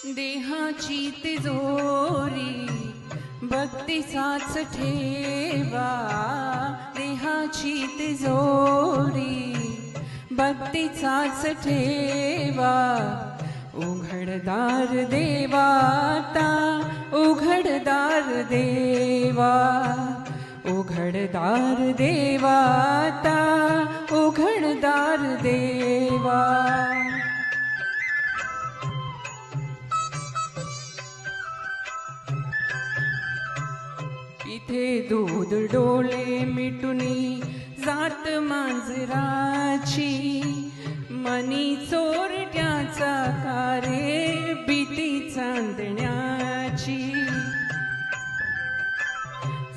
देहाची तिजोरी भक्तीचाच ठेवा, देहाची तिजोरी भक्तीचाच ठेवा. उघडदार देवाता उघडदार देवा, उघडदार देवाता उघडदार देवा. इथे दूध डोळे मिटुनी जात मांजराची, मनी चोरट्याचा कारे भीती चांदण्याची.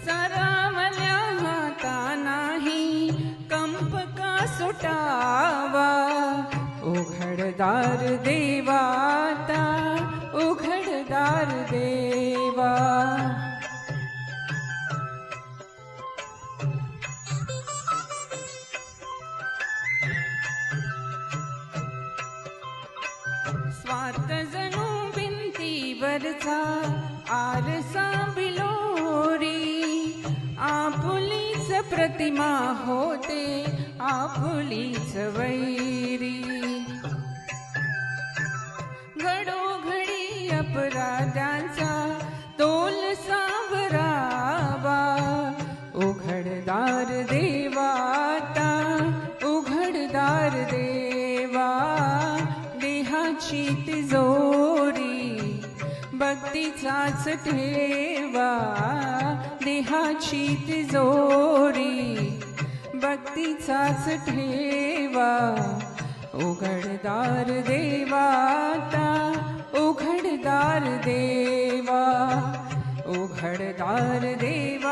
सरावल्या हाता नाही कंप का सुटावा, उघडदार देवाता उघडदार देवा. स्वार्थ जणू भिंतीवरचा आरसा बिलोरी, आपुलीच प्रतिमा होते आपुलीच वैरी. घडोघडी अपराध्यांचा तोल सावरावा, उघडदार देवाता उघडदार देवा. देहाची तिजोरी भक्तीचाच ठेवा, देहाची तिजोरी भक्तीचाच ठेवा. उघडदार देवाता उघडदार देवा, उघडदार देवा.